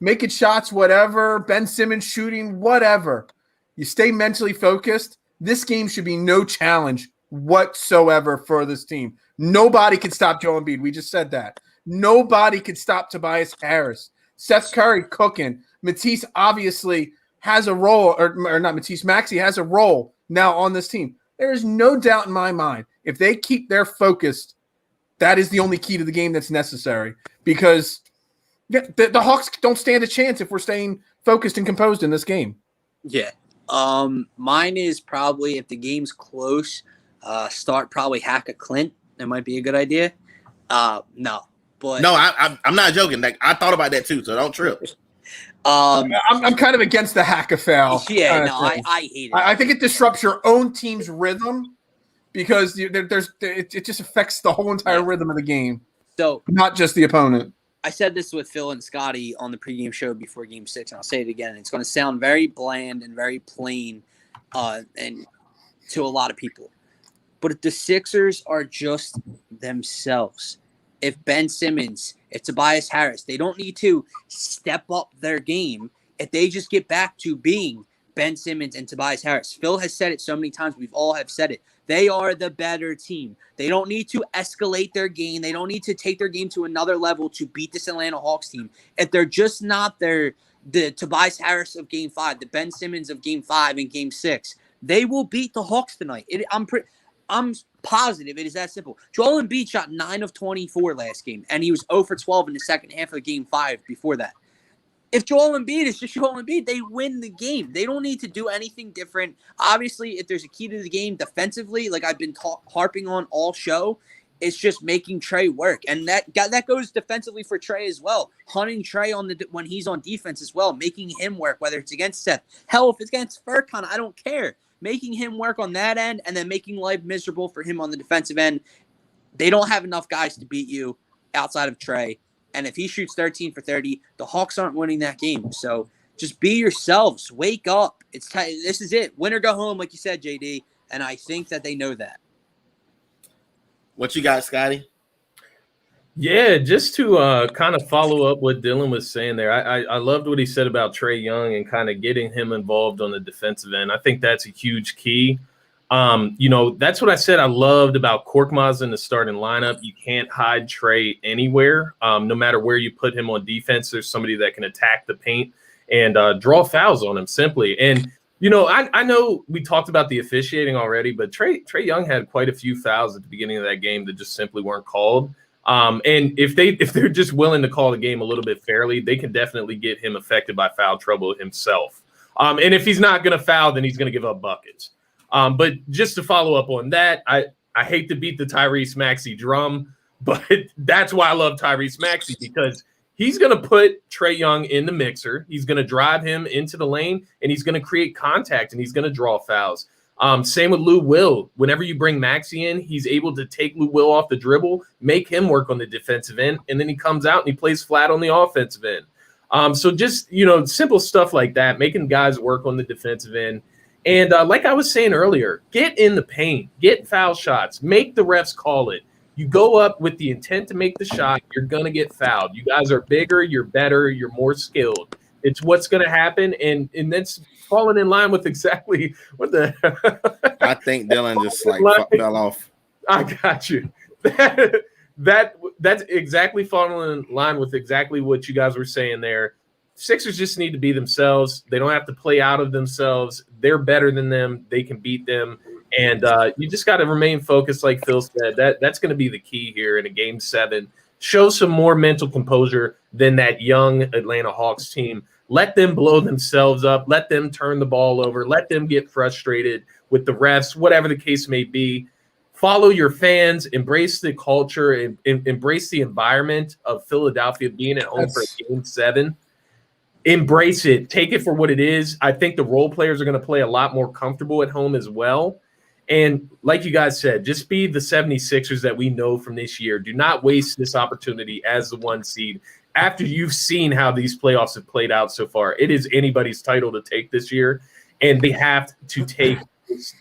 making shots, whatever. Ben Simmons shooting, whatever. You stay mentally focused. This game should be no challenge whatsoever for this team. Nobody can stop Joel Embiid. We just said that. Nobody can stop Tobias Harris. Seth Curry cooking. Matisse obviously has a role, or not Matisse, Maxey has a role now on this team. There is no doubt in my mind, if they keep their focused, that is the only key to the game that's necessary, because the Hawks don't stand a chance if we're staying focused and composed in this game. Yeah. Mine is probably, if the game's close, start probably Hackett Clint. That might be a good idea. No, I'm not joking. Like, I thought about that too, so don't trip. I'm kind of against the hack of foul. Yeah, no, I hate it. I think it disrupts your own team's rhythm, because it just affects the whole entire rhythm of the game. So, not just the opponent. I said this with Phil and Scotty on the pregame show before Game 6, and I'll say it again. It's going to sound very bland and very plain, and to a lot of people. But if the Sixers are just themselves, if Ben Simmons, if Tobias Harris, they don't need to step up their game. If they just get back to being Ben Simmons and Tobias Harris. Phil has said it so many times. We've all have said it. They are the better team. They don't need to escalate their game. They don't need to take their game to another level to beat this Atlanta Hawks team. If they're just not the Tobias Harris of Game 5, the Ben Simmons of Game 5 and Game 6, they will beat the Hawks tonight. I'm positive it is that simple. Joel Embiid shot 9 of 24 last game, and he was 0 for 12 in the second half of Game 5 before that. If Joel Embiid is just Joel Embiid, they win the game. They don't need to do anything different. Obviously, if there's a key to the game defensively, like I've been harping on all show, it's just making Trey work. And that goes defensively for Trey as well. Hunting Trey when he's on defense as well, making him work, whether it's against Seth. Hell, if it's against Furkan, I don't care. Making him work on that end and then making life miserable for him on the defensive end. They don't have enough guys to beat you outside of Trey. And if he shoots 13 for 30, the Hawks aren't winning that game. So just be yourselves. Wake up. This is it. Win or go home, like you said, JD. And I think that they know that. What you got, Scotty? Yeah, just to kind of follow up what Dylan was saying there, I loved what he said about Trae Young and kind of getting him involved on the defensive end. I think that's a huge key. That's what I said I loved about Korkmaz in the starting lineup. You can't hide Trey anywhere. No matter where you put him on defense, there's somebody that can attack the paint and draw fouls on him simply. And, I know we talked about the officiating already, but Trey Young had quite a few fouls at the beginning of that game that just simply weren't called. And if they're just willing to call the game a little bit fairly, they can definitely get him affected by foul trouble himself. And if he's not going to foul, then he's going to give up buckets. But just to follow up on that, I hate to beat the Tyrese Maxey drum, but that's why I love Tyrese Maxey, because he's going to put Trey Young in the mixer. He's going to drive him into the lane, and he's going to create contact, and he's going to draw fouls. Same with Lou Will. Whenever you bring Maxey in, he's able to take Lou Will off the dribble, make him work on the defensive end, and then he comes out and he plays flat on the offensive end. So just, simple stuff like that, making guys work on the defensive end. And like I was saying earlier, get in the paint, get foul shots, make the refs call it. You go up with the intent to make the shot, you're going to get fouled. You guys are bigger, you're better, you're more skilled. It's what's going to happen, and that's falling in line with exactly what the – I think Dylan just fell off. I got you. That's exactly falling in line with exactly what you guys were saying there. Sixers just need to be themselves. They don't have to play out of themselves. They're better than them. They can beat them. And you just got to remain focused, like Phil said. That's going to be the key here in a Game 7. Show some more mental composure than that young Atlanta Hawks team. Let them blow themselves up. Let them turn the ball over. Let them get frustrated with the refs, whatever the case may be. Follow your fans. Embrace the culture. And embrace the environment of Philadelphia being at home for a Game 7. Embrace it. Take it for what it is. I think the role players are going to play a lot more comfortable at home as well. And like you guys said, just be the 76ers that we know from this year. Do not waste this opportunity as the 1 seed. After you've seen how these playoffs have played out so far, it is anybody's title to take this year. And they have to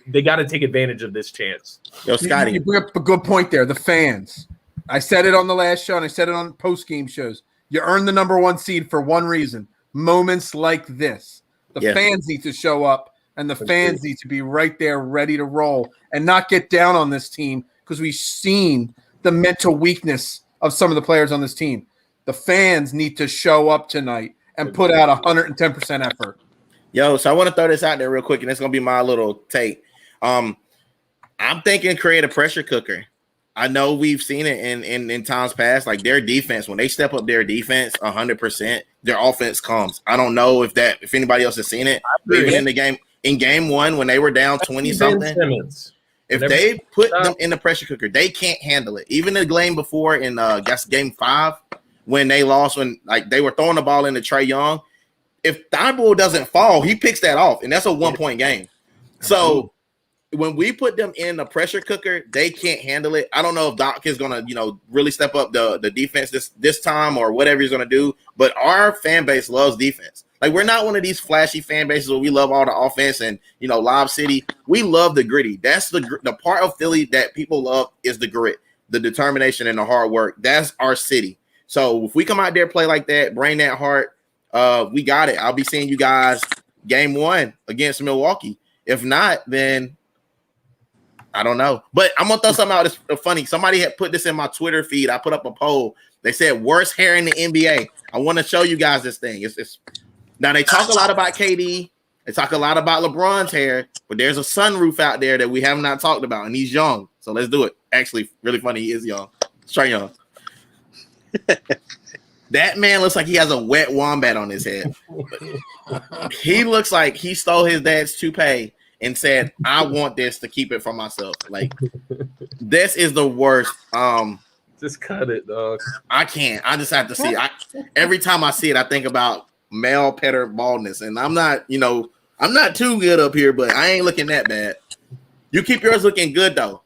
they got to take advantage of this chance. Yo, Scotty. You bring up a good point there. The fans. I said it on the last show, and I said it on post-game shows. You earned the number 1 seed for one reason. Moments like this. The fans need to show up, and the fans need to be right there ready to roll and not get down on this team, because we've seen the mental weakness of some of the players on this team. The fans need to show up tonight and put out 110% effort. Yo, so I want to throw this out there real quick, and it's going to be my little take. I'm thinking create a pressure cooker. I know we've seen it in times past, like their defense, when they step up their defense 100%, their offense comes. I don't know if anybody else has seen it. Even in game 1, when they were down 20-something, if they put them in the pressure cooker, they can't handle it. Even the game before in game 5, when they lost, when like they were throwing the ball into Trey Young, if Thibault doesn't fall, he picks that off, and that's a 1-point game. So when we put them in the pressure cooker, they can't handle it. I don't know if Doc is going to, really step up the defense this time or whatever he's going to do, but our fan base loves defense. Like, we're not one of these flashy fan bases where we love all the offense and, Lob City. We love the gritty. That's the part of Philly that people love is the grit, the determination, and the hard work. That's our city. So if we come out there, play like that, bring that heart, we got it. I'll be seeing you guys game 1 against Milwaukee. If not, then I don't know. But I'm going to throw something out that's funny. Somebody had put this in my Twitter feed. I put up a poll. They said, worst hair in the NBA. I want to show you guys this thing. Now, they talk a lot about KD. They talk a lot about LeBron's hair. But there's a sunroof out there that we have not talked about, and he's young. So let's do it. Actually, really funny. He is young. Straight young. That man looks like he has a wet wombat on his head. He looks like he stole his dad's toupee and said, I want this to keep it for myself. Like, this is the worst. Just cut it, dog. I can't. I just have to see it. Every time I see it, I think about male pattern baldness. And I'm not, I'm not too good up here, but I ain't looking that bad. You keep yours looking good, though.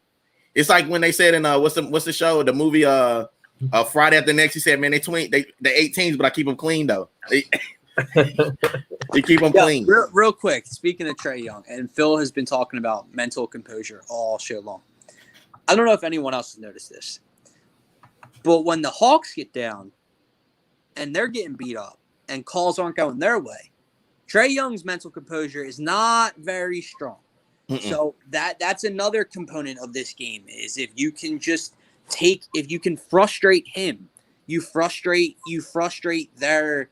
It's like when they said in what's the show, the movie Friday After Next, he said, man, they 18s, but I keep them clean, though. They keep them clean. Real quick, speaking of Trey Young, and Phil has been talking about mental composure all show long. I don't know if anyone else has noticed this, but when the Hawks get down and they're getting beat up and calls aren't going their way, Trey Young's mental composure is not very strong. So that's another component of this game is if you can frustrate him, you frustrate their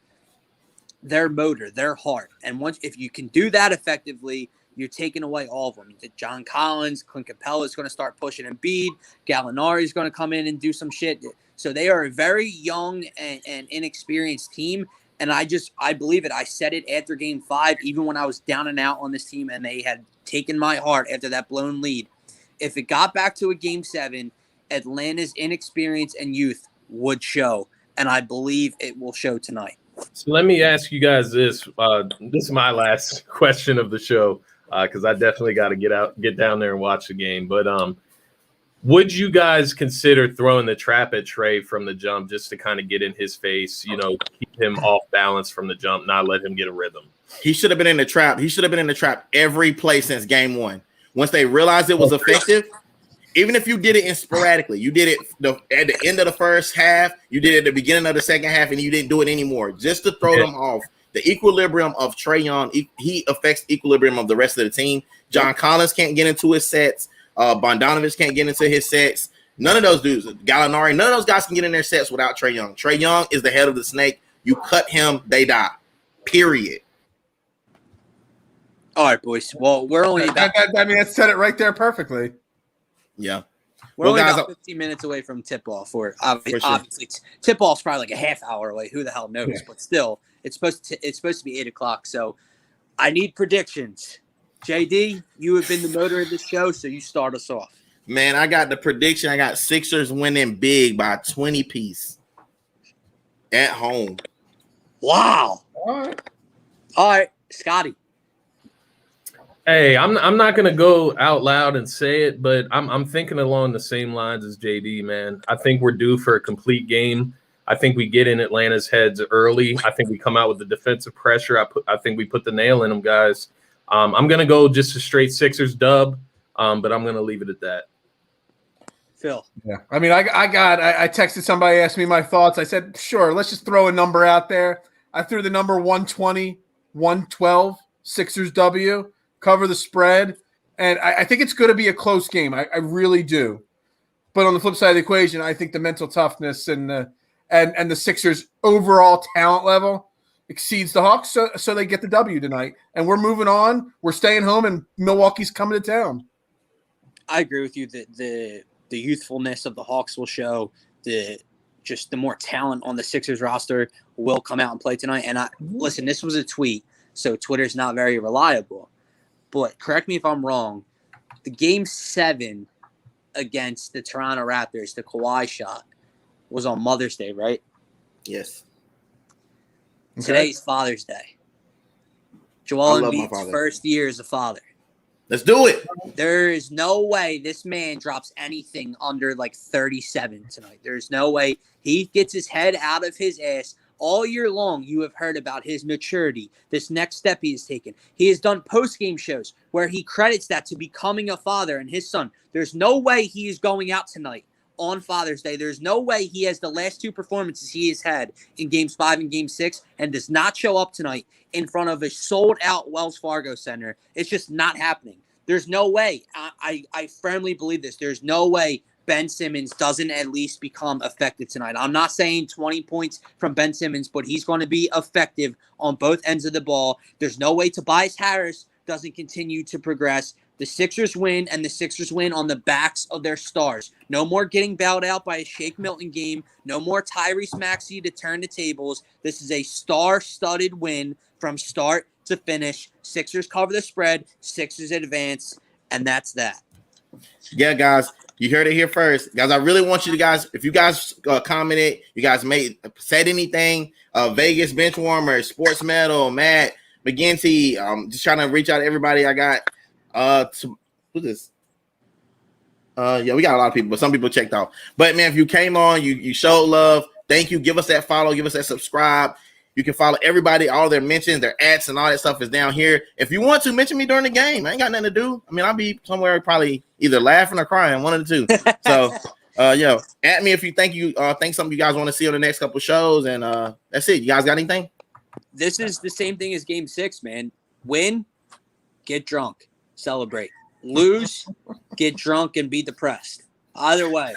motor, their heart. And if you can do that effectively, you're taking away all of them. John Collins, Clint Capella is going to start pushing Embiid. Gallinari is going to come in and do some shit. So they are a very young and inexperienced team. And I believe it. I said it after game 5, even when I was down and out on this team and they had taken my heart after that blown lead. If it got back to a game 7, Atlanta's inexperience and youth would show. And I believe it will show tonight. So let me ask you guys this. This is my last question of the show because I definitely got to get down there and watch the game. But would you guys consider throwing the trap at Trey from the jump just to kind of get in his face, keep him off balance from the jump, not let him get a rhythm? He should have been in the trap. He should have been in the trap every play since game 1. Once they realized it was effective, even if you did it sporadically, you did it at the end of the first half, you did it at the beginning of the second half, and you didn't do it anymore just to throw them off. The equilibrium of Trae Young, he affects the equilibrium of the rest of the team. John Collins can't get into his sets. Bogdanovich can't get into his sets. None of those dudes, Gallinari, none of those guys can get in their sets without Trae Young. Trae Young is the head of the snake. You cut him, they die. Period. All right, boys. Well, we're only about that said it right there perfectly. Yeah. We're only about 15 minutes away from tip-off. Obviously, tip-off's probably like a half hour away. Who the hell knows? Yeah. But still, it's supposed to be 8 o'clock. So I need predictions. JD, you have been the motor of the show, so you start us off. Man, I got the prediction. I got Sixers winning big by 20 piece at home. Wow. All right, Scotty. Hey, I'm not gonna go out loud and say it, but I'm thinking along the same lines as JD, man. I think we're due for a complete game. I think we get in Atlanta's heads early. I think we come out with the defensive pressure. I think we put the nail in them, guys. I'm gonna go just a straight Sixers dub, but I'm gonna leave it at that. Phil. Yeah, I mean, I texted somebody, asked me my thoughts. I said, sure, let's just throw a number out there. I threw the number 120, 112, Sixers W. Cover the spread, and I think it's going to be a close game. I really do. But on the flip side of the equation, I think the mental toughness and the Sixers' overall talent level exceeds the Hawks, so they get the W tonight. And we're moving on. We're staying home, and Milwaukee's coming to town. I agree with you that the youthfulness of the Hawks will show. The more talent on the Sixers roster will come out and play tonight. And listen, this was a tweet, so Twitter's not very reliable. But correct me if I'm wrong, the game 7 against the Toronto Raptors, the Kawhi shot, was on Mother's Day, right? Yes. Okay. Today's Father's Day. Joel Embiid's first year as a father. Let's do it. There is no way this man drops anything under like 37 tonight. There's no way he gets his head out of his ass. All year long, you have heard about his maturity, this next step he has taken. He has done post-game shows where he credits that to becoming a father and his son. There's no way he is going out tonight on Father's Day. There's no way he has the last 2 performances he has had in Games 5 and Game 6 and does not show up tonight in front of a sold-out Wells Fargo Center. It's just not happening. There's no way. I firmly believe this. There's no way Ben Simmons doesn't at least become effective tonight. I'm not saying 20 points from Ben Simmons, but he's going to be effective on both ends of the ball. There's no way Tobias Harris doesn't continue to progress. The Sixers win, and the Sixers win on the backs of their stars. No more getting bailed out by a Shake Milton game. No more Tyrese Maxey to turn the tables. This is a star-studded win from start to finish. Sixers cover the spread. Sixers advance, and that's that. Yeah, guys. You heard it here first. Guys, I really want you to guys, if you guys commented, you guys said anything, Vegas Benchwarmer, Sports Metal, Matt, McGinty, just trying to reach out to everybody I got. Who's this? Yeah, we got a lot of people, but some people checked out. But, man, if you came on, you showed love, thank you. Give us that follow. Give us that subscribe. You can follow everybody. All their mentions, their ads, and all that stuff is down here. If you want to, mention me during the game. I ain't got nothing to do. I mean, I'll be somewhere probably either laughing or crying, one of the two. So, at me if you think something you guys want to see on the next couple shows. And that's it. You guys got anything? This is the same thing as Game 6, man. Win, get drunk, celebrate. Lose, get drunk, and be depressed. Either way.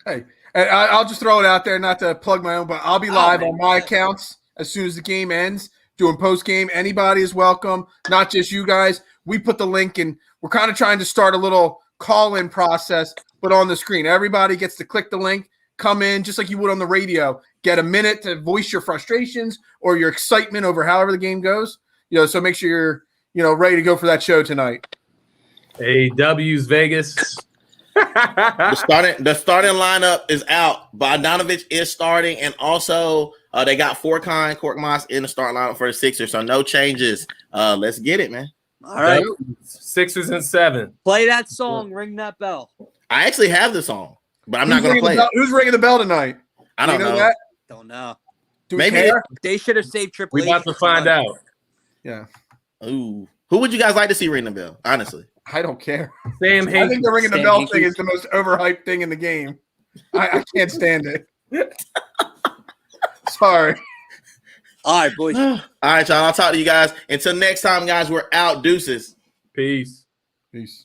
Hey, and I'll just throw it out there, not to plug my own, but I'll be live on my accounts as soon as the game ends, doing post game. Anybody is welcome, not just you guys. We put the link in. We're kind of trying to start a little call-in process, but on the screen. Everybody gets to click the link, come in, just like you would on the radio. Get a minute to voice your frustrations or your excitement over however the game goes. So make sure you're ready to go for that show tonight. Hey, W's Vegas. The starting lineup is out. Bogdanovich is starting, and also they got Furkan Korkmaz in the starting lineup for the Sixers. So no changes. Let's get it, man. All right. Sixers and 7. Play that song. Ring that bell. I actually have the song, but I'm not going to play it. Who's ringing the bell tonight? I don't know. That? Don't know. Do Maybe we care? They should have saved Triple H. We about to find out. Yeah. Ooh, who would you guys like to see ring the bell? Honestly, I don't care. Sam I Hinkie. think the ringing the Sam bell Hinkie. thing is the most overhyped thing in the game. I can't stand it. Sorry. All right, boys. all right, y'all. I'll talk to you guys. Until next time, guys. We're out. Deuces. Peace. Peace.